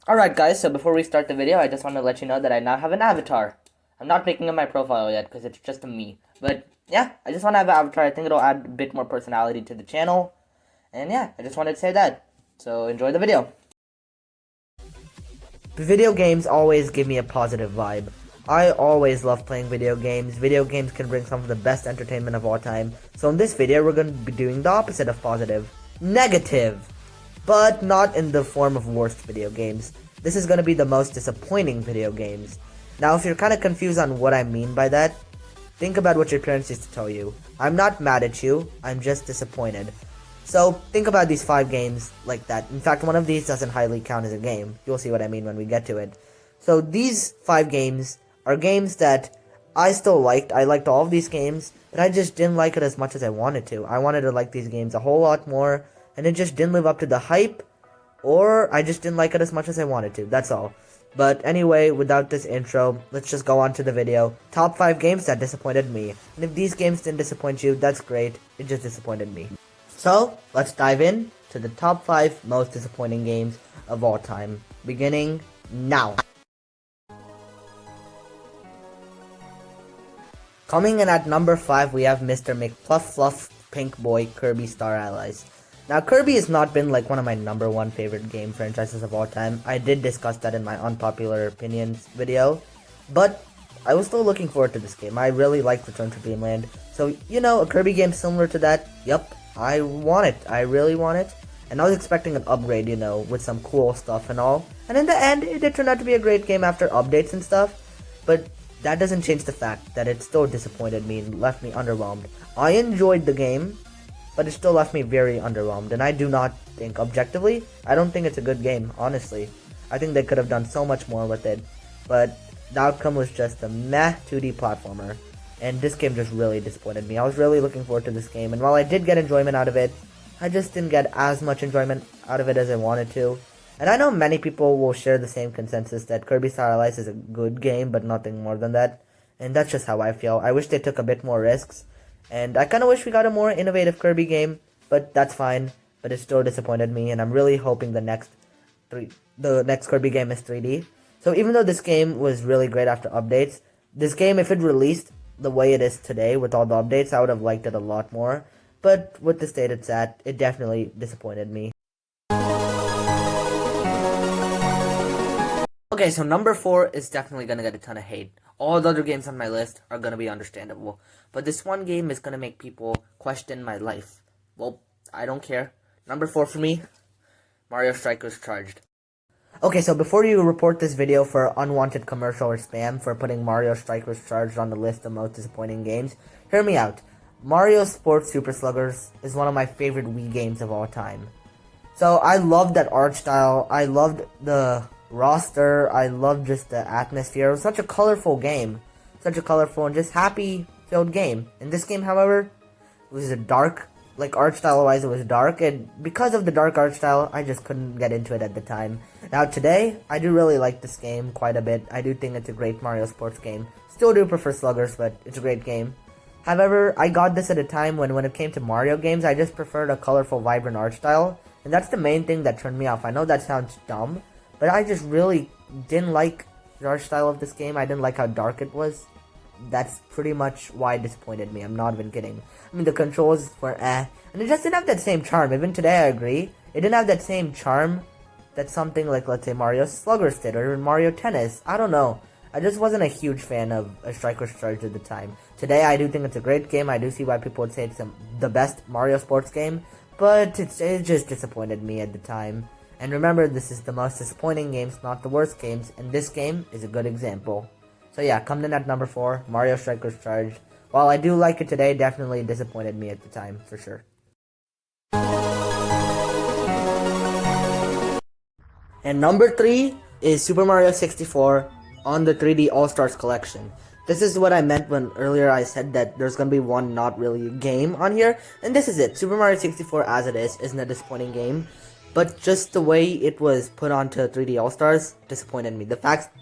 Alright guys, so before we start the video, I just want to let you know that I now have an avatar. I'm not making up my profile yet because it's just a me. But yeah, I just want to have an avatar. I think it'll add a bit more personality to the channel. And yeah, I just wanted to say that. So enjoy the video. Video games always give me a positive vibe. I always love playing video games. Video games can bring some of the best entertainment of all time. So in this video, we're going to be doing the opposite of positive. Negative! But not in the form of worst video games. This is going to be the most disappointing video games. Now, if you're kind of confused on what I mean by that, think about what your parents used to tell you. I'm not mad at you, I'm just disappointed. So, think about these 5 games like that. In fact, one of these doesn't highly count as a game. You'll see what I mean when we get to it. So, these 5 games are games that I still liked. I liked all of these games, but I just didn't like it as much as I wanted to. I wanted to like these games a whole lot more, and it just didn't live up to the hype, or I just didn't like it as much as I wanted to. That's all. But anyway, without this intro, let's just go on to the video. Top 5 games that disappointed me. And if these games didn't disappoint you, that's great. It just disappointed me. So, let's dive in to the top 5 most disappointing games of all time. Beginning now. Coming in at number 5, we have Mr. McFluff Pink Boy Kirby Star Allies. Now, Kirby has not been like one of my number 1 favorite game franchises of all time. I did discuss that in my unpopular opinions video, but I was still looking forward to this game. I really liked Return to Dreamland. So, you know, a Kirby game similar to that, yup, I want it. I really want it. And I was expecting an upgrade, you know, with some cool stuff and all. And in the end, it did turn out to be a great game after updates and stuff. But that doesn't change the fact that it still disappointed me and left me underwhelmed. I enjoyed the game, but it still left me very underwhelmed. And I do not think, objectively, I don't think it's a good game, honestly. I think they could have done so much more with it. But the outcome was just a meh 2D platformer. And this game just really disappointed me. I was really looking forward to this game, and while I did get enjoyment out of it, I just didn't get as much enjoyment out of it as I wanted to. And I know many people will share the same consensus that Kirby Star Allies is a good game, but nothing more than that. And that's just how I feel. I wish they took a bit more risks, and I kind of wish we got a more innovative Kirby game, but that's fine. But it still disappointed me, and I'm really hoping the next Kirby game is 3D. So even though this game was really great after updates, this game, if it released the way it is today with all the updates, I would have liked it a lot more. But with the state it's at, it definitely disappointed me. Okay, so number 4 is definitely gonna get a ton of hate. All the other games on my list are gonna be understandable. But this one game is gonna make people question my life. Well, I don't care. Number 4 for me, Mario Strikers Charged. Okay, so before you report this video for unwanted commercial or spam for putting Mario Strikers Charged on the list of most disappointing games, hear me out. Mario Sports Super Sluggers is one of my favorite Wii games of all time. So I loved that art style, I loved the roster, I loved just the atmosphere. It was such a colorful game. Such a colorful and just happy-filled game. In this game, however, it was a dark, like art style wise it was dark, and because of the dark art style, I just couldn't get into it at the time. Now today, I do really like this game quite a bit. I do think it's a great Mario Sports game. Still do prefer Sluggers, but it's a great game. However, I got this at a time when it came to Mario games, I just preferred a colorful, vibrant art style, and that's the main thing that turned me off. I know that sounds dumb, but I just really didn't like the art style of this game. I didn't like how dark it was. That's pretty much why it disappointed me. I'm not even kidding. I mean, the controls were and it just didn't have that same charm. Even today, I agree. It didn't have that same charm that something like, let's say, Mario Sluggers did, or even Mario Tennis. I don't know. I just wasn't a huge fan of Strikers Charged at the time. Today, I do think it's a great game. I do see why people would say it's the best Mario Sports game, but it just disappointed me at the time. And remember, this is the most disappointing games, not the worst games, and this game is a good example. So yeah, coming in at number 4, Mario Strikers Charged. While I do like it today, definitely disappointed me at the time, for sure. And number 3 is Super Mario 64 on the 3D All-Stars collection. This is what I meant when earlier I said that there's gonna be one not really a game on here, and this is it. Super Mario 64 as it is isn't a disappointing game, but just the way it was put onto 3D All-Stars disappointed me. The fact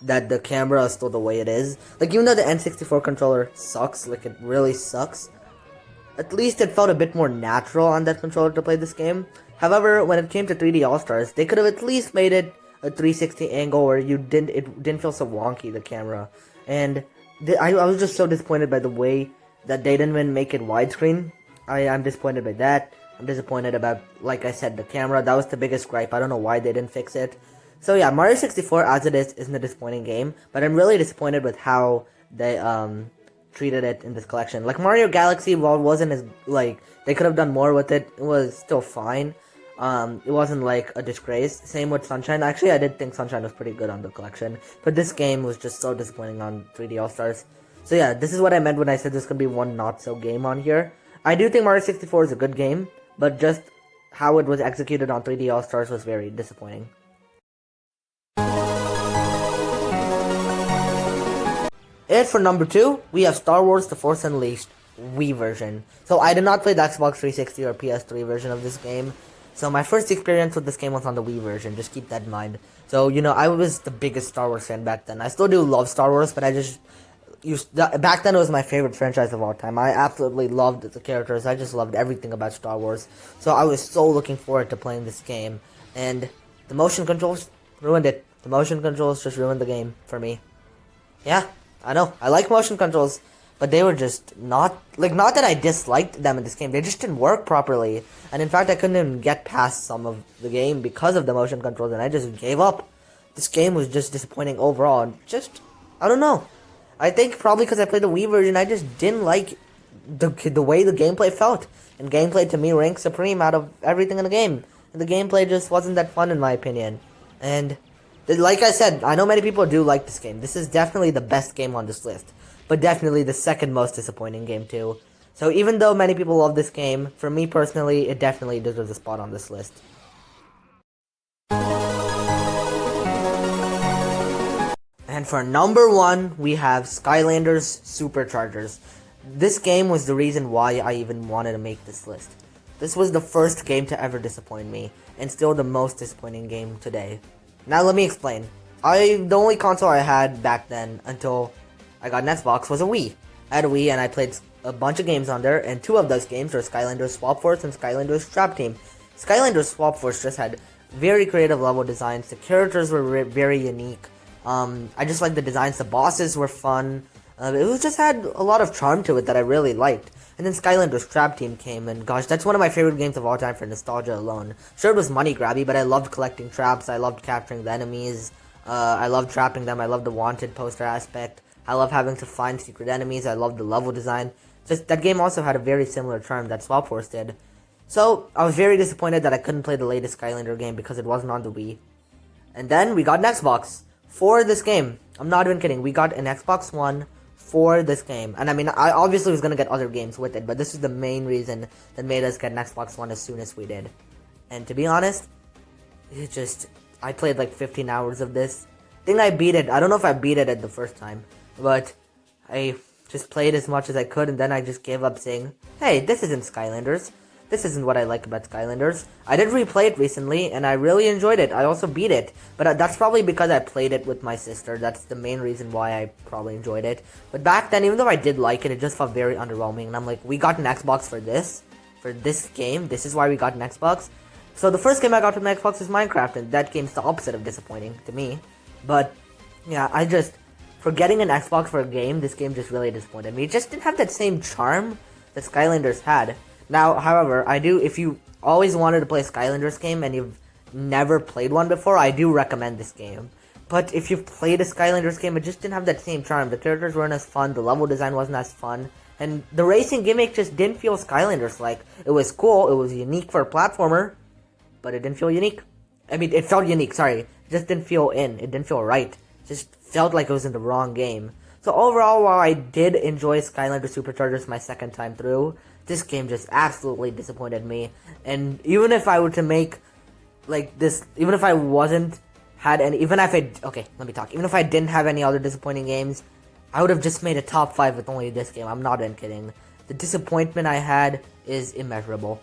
that the camera is still the way it is. Like, even though the N64 controller sucks, like, it really sucks, at least it felt a bit more natural on that controller to play this game. However, when it came to 3D All-Stars, they could have at least made it a 360 angle where it didn't feel so wonky, the camera. And I was just so disappointed by the way that they didn't even make it widescreen. I'm disappointed by that. I'm disappointed about, like I said, the camera. That was the biggest gripe. I don't know why they didn't fix it. So yeah, Mario 64 as it is isn't a disappointing game, but I'm really disappointed with how they treated it in this collection. Like Mario Galaxy, while it wasn't as like they could have done more with it, it was still fine. It wasn't like a disgrace. Same with Sunshine. Actually, I did think Sunshine was pretty good on the collection, but this game was just so disappointing on 3D All Stars. So yeah, this is what I meant when I said this could be one not so game on here. I do think Mario 64 is a good game, but just how it was executed on 3D All Stars was very disappointing. And for number 2, we have Star Wars The Force Unleashed Wii version. So I did not play the Xbox 360 or PS3 version of this game. So my first experience with this game was on the Wii version, just keep that in mind. So, you know, I was the biggest Star Wars fan back then. I still do love Star Wars, but back then it was my favorite franchise of all time. I absolutely loved the characters. I just loved everything about Star Wars. So I was so looking forward to playing this game. And the motion controls ruined it. The motion controls just ruined the game for me. Yeah, I know. I like motion controls, but they were just not that I disliked them in this game. They just didn't work properly. And in fact, I couldn't even get past some of the game because of the motion controls, and I just gave up. This game was just disappointing overall. And just, I don't know. I think probably because I played the Wii version, I just didn't like the way the gameplay felt. And gameplay to me ranks supreme out of everything in the game. And the gameplay just wasn't that fun in my opinion. And like I said, I know many people do like this game. This is definitely the best game on this list. But definitely the second most disappointing game too. So even though many people love this game, for me personally, it definitely deserves a spot on this list. And for number 1, we have Skylanders Superchargers. This game was the reason why I even wanted to make this list. This was the first game to ever disappoint me, and still the most disappointing game today. Now let me explain. The only console I had back then until I got an Xbox was a Wii. I had a Wii and I played a bunch of games on there, and 2 of those games were Skylanders Swap Force and Skylanders Trap Team. Skylanders Swap Force just had very creative level designs. The characters were very unique. I just liked the designs. The bosses were fun. It just had a lot of charm to it that I really liked. And then Skylanders Trap Team came, and gosh, that's one of my favorite games of all time for nostalgia alone. Sure, it was money grabby, but I loved collecting traps. I loved capturing the enemies. I loved trapping them. I loved the wanted poster aspect. I love having to find secret enemies. I loved the level design. Just that game also had a very similar charm that Swap Force did. So I was very disappointed that I couldn't play the latest Skylander game because it wasn't on the Wii. And then we got an Xbox for this game. I'm not even kidding. We got an Xbox One for this game. And I mean, I obviously was going to get other games with it, but this is the main reason that made us get an Xbox One as soon as we did. And to be honest, I played like 15 hours of this. I think I beat it. I don't know if I beat it at the first time, but I just played as much as I could, and then I just gave up saying, hey, this isn't Skylanders. This isn't what I like about Skylanders. I did replay it recently, and I really enjoyed it. I also beat it, but that's probably because I played it with my sister. That's the main reason why I probably enjoyed it. But back then, even though I did like it, it just felt very underwhelming, and I'm like, we got an Xbox for this game. This is why we got an Xbox. So the first game I got from the Xbox is Minecraft, and that game's the opposite of disappointing to me. But yeah, for getting an Xbox for a game, this game just really disappointed me. It just didn't have that same charm that Skylanders had. Now, however, if you always wanted to play a Skylanders game and you've never played one before, I do recommend this game. But if you've played a Skylanders game, it just didn't have that same charm. The characters weren't as fun, the level design wasn't as fun, and the racing gimmick just didn't feel Skylanders-like. It was cool, it was unique for a platformer, but it didn't feel unique. I mean, it felt unique, sorry. It just didn't feel it didn't feel right. It just felt like it was in the wrong game. So overall, while I did enjoy Skylanders Superchargers my second time through, this game just absolutely disappointed me. And even if I were to make, like, this, even if I didn't have any other disappointing games, I would have just made a top 5 with only this game. I'm not even kidding. The disappointment I had is immeasurable.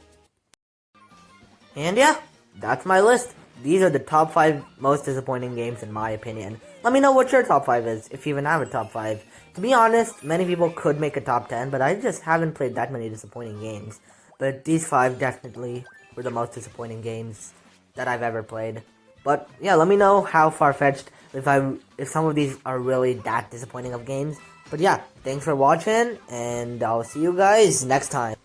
And yeah, that's my list. These are the top 5 most disappointing games in my opinion. Let me know what your top 5 is, if you even have a top 5. To be honest, many people could make a top 10, but I just haven't played that many disappointing games. But these 5 definitely were the most disappointing games that I've ever played. But yeah, let me know how far-fetched, if some of these are really that disappointing of games. But yeah, thanks for watching, and I'll see you guys next time.